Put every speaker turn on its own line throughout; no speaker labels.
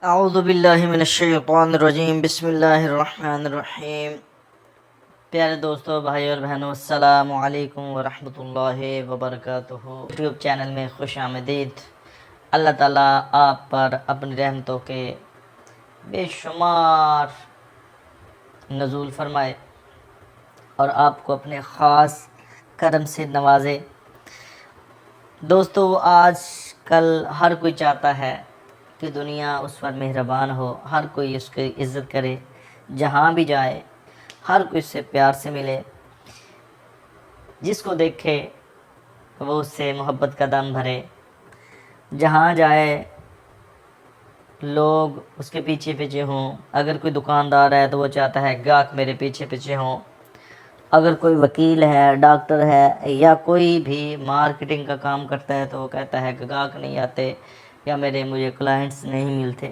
اعوذ باللہ من الشیطان الرجیم، بسم اللہ الرحمن الرحیم۔ پیارے دوستو، بھائی اور بہنوں، السلام علیکم ورحمۃ اللہ وبرکاتہ۔ یوٹیوب چینل میں خوش آمدید۔ اللہ تعالیٰ آپ پر اپنی رحمتوں کے بے شمار نزول فرمائے اور آپ کو اپنے خاص کرم سے نوازے۔ دوستو، آج کل ہر کوئی چاہتا ہے کہ دنیا اس پر مہربان ہو، ہر کوئی اس کی عزت کرے، جہاں بھی جائے ہر کوئی اس سے پیار سے ملے، جس کو دیکھے وہ اس سے محبت کا دم بھرے، جہاں جائے لوگ اس کے پیچھے پیچھے ہوں۔ اگر کوئی دکاندار ہے تو وہ چاہتا ہے گاہک میرے پیچھے پیچھے ہوں، اگر کوئی وکیل ہے، ڈاکٹر ہے، یا کوئی بھی مارکیٹنگ کا کام کرتا ہے تو وہ کہتا ہے کہ گاہک نہیں آتے یا مجھے کلائنٹس نہیں ملتے۔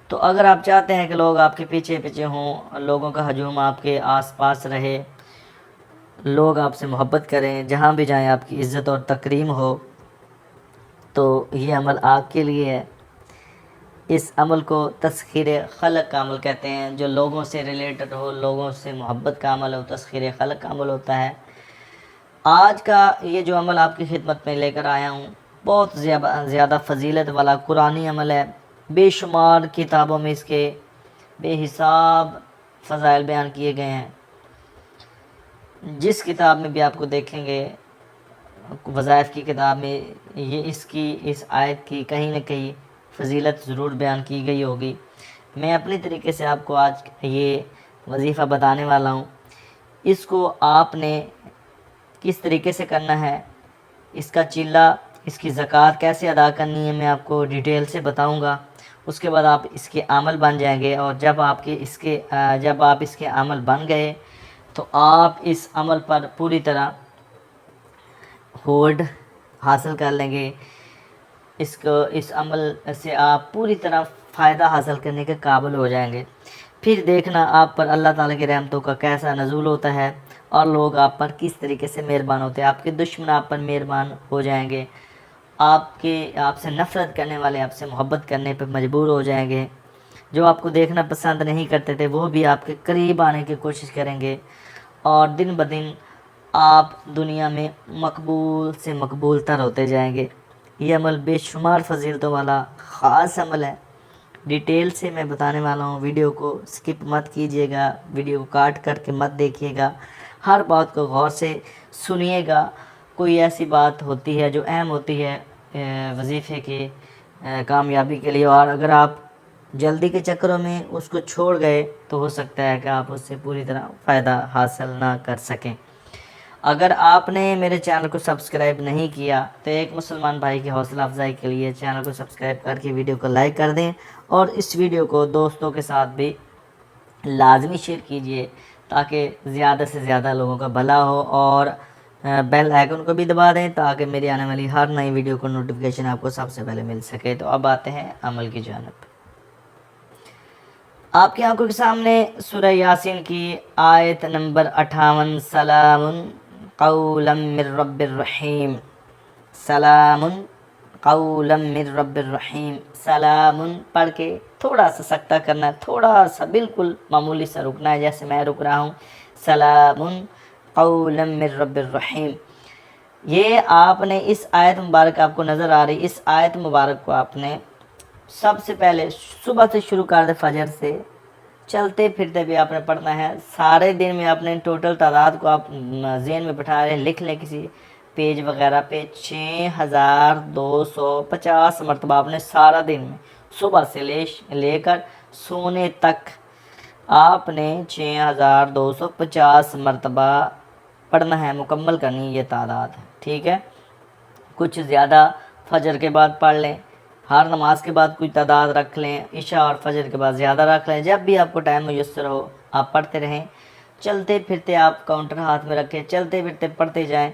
تو اگر آپ چاہتے ہیں کہ لوگ آپ کے پیچھے پیچھے ہوں، لوگوں کا ہجوم آپ کے آس پاس رہے، لوگ آپ سے محبت کریں، جہاں بھی جائیں آپ کی عزت اور تکریم ہو، تو یہ عمل آپ کے لیے ہے۔ اس عمل کو تسخیر خلق کا عمل کہتے ہیں، جو لوگوں سے ریلیٹڈ ہو، لوگوں سے محبت کا عمل ہو، تسخیر خلق کا عمل ہوتا ہے۔ آج کا یہ جو عمل آپ کی خدمت میں لے کر آیا ہوں، بہت زیادہ فضیلت والا قرآنی عمل ہے۔ بے شمار کتابوں میں اس کے بے حساب فضائل بیان کیے گئے ہیں۔ جس کتاب میں بھی آپ کو دیکھیں گے، وظائف کی کتاب میں، اس آیت کی کہیں نہ کہیں فضیلت ضرور بیان کی گئی ہوگی۔ میں اپنے طریقے سے آپ کو آج یہ وظیفہ بتانے والا ہوں۔ اس کو آپ نے کس طریقے سے کرنا ہے، اس کا چلہ، اس کی زکوٰۃ کیسے ادا کرنی ہے، میں آپ کو ڈیٹیل سے بتاؤں گا۔ اس کے بعد آپ اس کے عمل بن جائیں گے، اور جب آپ اس کے عمل بن گئے تو آپ اس عمل پر پوری طرح ہولڈ حاصل کر لیں گے۔ اس عمل سے آپ پوری طرح فائدہ حاصل کرنے کے قابل ہو جائیں گے۔ پھر دیکھنا آپ پر اللہ تعالیٰ کی رحمتوں کا کیسا نزول ہوتا ہے، اور لوگ آپ پر کس طریقے سے مہربان ہوتے ہیں۔ آپ کے دشمن آپ پر مہربان ہو جائیں گے، آپ سے نفرت کرنے والے آپ سے محبت کرنے پر مجبور ہو جائیں گے، جو آپ کو دیکھنا پسند نہیں کرتے تھے وہ بھی آپ کے قریب آنے کی کوشش کریں گے، اور دن بدن آپ دنیا میں مقبول سے مقبول تر ہوتے جائیں گے۔ یہ عمل بے شمار فضیلتوں والا خاص عمل ہے۔ ڈیٹیل سے میں بتانے والا ہوں، ویڈیو کو سکپ مت کیجیے گا، ویڈیو کو کاٹ کر کے مت دیکھیے گا، ہر بات کو غور سے سنیے گا۔ کوئی ایسی بات ہوتی ہے جو اہم ہوتی ہے وظیفے کی کامیابی کے لیے، اور اگر آپ جلدی کے چکروں میں اس کو چھوڑ گئے تو ہو سکتا ہے کہ آپ اس سے پوری طرح فائدہ حاصل نہ کر سکیں۔ اگر آپ نے میرے چینل کو سبسکرائب نہیں کیا تو ایک مسلمان بھائی کی حوصلہ افزائی کے لیے چینل کو سبسکرائب کر کے ویڈیو کو لائک کر دیں، اور اس ویڈیو کو دوستوں کے ساتھ بھی لازمی شیئر کیجیے، تاکہ زیادہ سے زیادہ لوگوں کا بھلا ہو، اور بیل آئیکن کو بھی دبا دیں تاکہ میری آنے والی ہر نئی ویڈیو کو نوٹیفیکیشن آپ کو سب سے پہلے مل سکے۔ تو اب آتے ہیں عمل کی جانب۔ آپ کی آنکھوں کے سامنے سورہ یاسین کی آیت نمبر 58، سلام قولا من رب الرحیم، سلام قولا من رب الرحیم، سلام پڑھ کے تھوڑا سا سکتہ کرنا ہے، تھوڑا سا بالکل معمولی سا رکنا ہے، جیسے میں رک رہا ہوں، سلام قولا من رب الرحیم۔ یہ آپ نے اس آیت مبارک آپ کو نظر آ رہی، اس آیت مبارک کو آپ نے سب سے پہلے صبح سے شروع کر دے، فجر سے چلتے پھرتے بھی آپ نے پڑھنا ہے۔ سارے دن میں آپ نے ٹوٹل تعداد کو آپ ذہن میں بٹھا رہے، لکھ لیں کسی پیج وغیرہ پہ، 6250 مرتبہ آپ نے سارا دن میں صبح سے لے کر سونے تک آپ نے 6250 مرتبہ پڑھنا ہے، مکمل کرنی یہ تعداد ہے، ٹھیک ہے۔ کچھ زیادہ فجر کے بعد پڑھ لیں، ہر نماز کے بعد کوئی تعداد رکھ لیں، عشاء اور فجر کے بعد زیادہ رکھ لیں، جب بھی آپ کو ٹائم میسر ہو آپ پڑھتے رہیں۔ چلتے پھرتے آپ کاؤنٹر ہاتھ میں رکھیں، چلتے پھرتے پڑھتے جائیں۔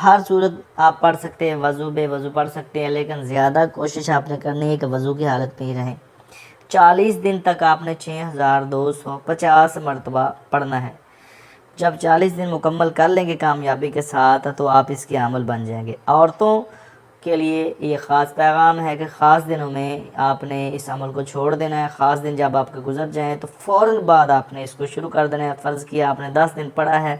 ہر صورت آپ پڑھ سکتے ہیں، وضو بے وضو پڑھ سکتے ہیں، لیکن زیادہ کوشش آپ نے کرنی ہے کہ وضو کی حالت میں ہی رہیں۔ 40 دن تک آپ نے 6250 مرتبہ پڑھنا ہے۔ جب 40 دن مکمل کر لیں گے کامیابی کے ساتھ تو آپ اس کے عمل بن جائیں گے۔ عورتوں کے لیے یہ خاص پیغام ہے کہ خاص دنوں میں آپ نے اس عمل کو چھوڑ دینا ہے۔ خاص دن جب آپ کے گزر جائیں تو فوراً بعد آپ نے اس کو شروع کر دینا ہے۔ فرض کیا آپ نے 10 دن پڑھا ہے،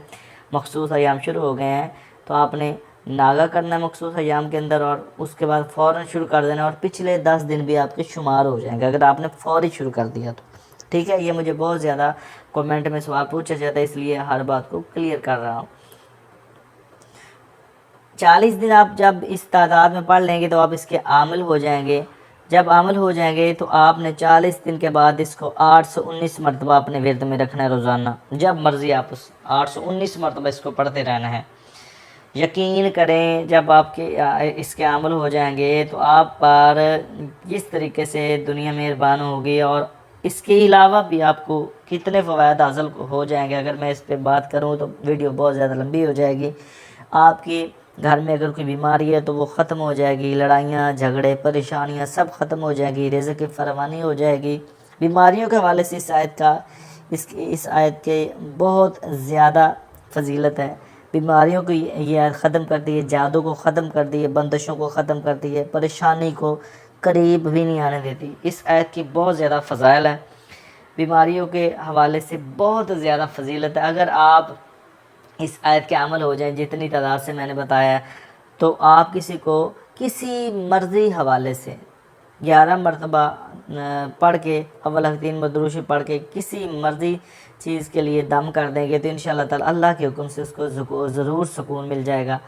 مخصوص ایام شروع ہو گئے ہیں، تو آپ نے ناغہ کرنا ہے مخصوص ایام کے اندر، اور اس کے بعد فوراً شروع کر دینا، اور پچھلے 10 دن بھی آپ کے شمار ہو جائیں گے اگر آپ نے فوری شروع کر دیا تو۔ ٹھیک ہے، یہ مجھے بہت زیادہ کومنٹ میں سوال پوچھا جاتا ہے، اس لیے ہر بات کو کلیئر کر رہا ہوں۔ 40 دن آپ جب اس تعداد میں پڑھ لیں گے تو آپ اس کے عامل ہو جائیں گے۔ جب عامل ہو جائیں گے تو آپ نے 40 دن کے بعد اس کو 819 مرتبہ اپنے ورد میں رکھنا ہے روزانہ، جب مرضی آپ اس 819 مرتبہ اس کو پڑھتے رہنا ہے۔ یقین کریں جب آپ کے اس کے عامل ہو جائیں گے تو آپ پر جس طریقے سے دنیا مہربان ہوگی، اور اس کے علاوہ بھی آپ کو کتنے فوائد حاصل ہو جائیں گے، اگر میں اس پہ بات کروں تو ویڈیو بہت زیادہ لمبی ہو جائے گی۔ آپ کی گھر میں اگر کوئی بیماری ہے تو وہ ختم ہو جائے گی، لڑائیاں جھگڑے پریشانیاں سب ختم ہو جائے گی، رزق کی فراوانی ہو جائے گی۔ بیماریوں کے حوالے سے اس آیت کے بہت زیادہ فضیلت ہے۔ بیماریوں کو یہ آیت ختم کر دی ہے، جادو کو ختم کر دی ہے، بندشوں کو ختم کر دی ہے، پریشانی کو قریب بھی نہیں آنے دیتی۔ اس آیت کی بہت زیادہ فضائل ہیں، بیماریوں کے حوالے سے بہت زیادہ فضیلت ہے۔ اگر آپ اس آیت کے عمل ہو جائیں جتنی تعداد سے میں نے بتایا ہے، تو آپ کسی کو کسی مرضی حوالے سے 11 مرتبہ پڑھ کے اول 3 درود پڑھ کے کسی مرضی چیز کے لیے دم کر دیں گے تو انشاءاللہ تعالی اللہ کے حکم سے اس کو ضرور سکون مل جائے گا۔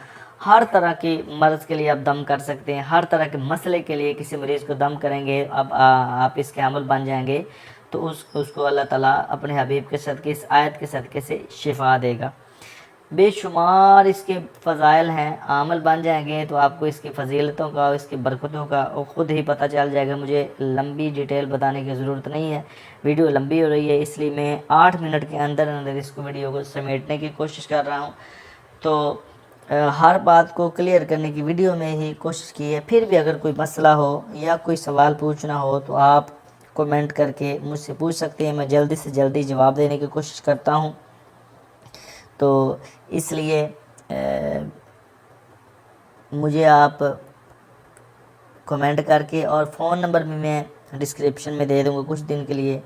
ہر طرح کی مرض کے لیے آپ دم کر سکتے ہیں، ہر طرح کے مسئلے کے لیے کسی مریض کو دم کریں گے، اب آپ اس کے عمل بن جائیں گے تو اس کو اللہ تعالیٰ اپنے حبیب کے صدقے اس آیت کے صدقے سے شفا دے گا۔ بے شمار اس کے فضائل ہیں، عامل بن جائیں گے تو آپ کو اس کی فضیلتوں کا، اس کی برکتوں کا خود ہی پتہ چل جائے گا۔ مجھے لمبی ڈیٹیل بتانے کی ضرورت نہیں ہے، ویڈیو لمبی ہو رہی ہے، اس لیے میں 8 منٹ کے اندر اس کو ویڈیو کو سمیٹنے کی کوشش کر رہا ہوں، تو ہر بات کو کلیئر کرنے کی ویڈیو میں ہی کوشش کی ہے۔ پھر بھی اگر کوئی مسئلہ ہو یا کوئی سوال پوچھنا ہو تو آپ کومنٹ کر کے مجھ سے پوچھ سکتے ہیں، میں جلدی سے جلدی جواب دینے کی کوشش کرتا ہوں۔ تو اس لیے مجھے آپ کومنٹ کر کے، اور فون نمبر بھی میں ڈسکرپشن میں دے دوں گا کچھ دن کے لیے،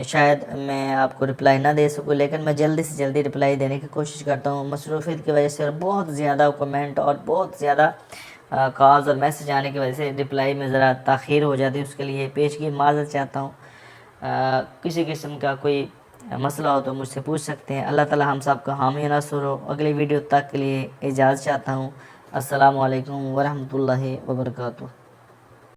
شاید میں آپ کو رپلائی نہ دے سکوں، لیکن میں جلدی سے جلدی رپلائی دینے کی کوشش کرتا ہوں۔ مصروفیت کی وجہ سے اور بہت زیادہ کومنٹ اور بہت زیادہ کالز اور میسج آنے کی وجہ سے رپلائی میں ذرا تاخیر ہو جاتی ہے، اس کے لیے پیشگی معذرت چاہتا ہوں۔ کسی قسم کا کوئی مسئلہ ہو تو مجھ سے پوچھ سکتے ہیں۔ اللہ تعالی ہم سب کا حامی ناصر ہو۔ اگلی ویڈیو تک کے لیے اجازت چاہتا ہوں۔ السلام علیکم ورحمۃ اللہ وبرکاتہ۔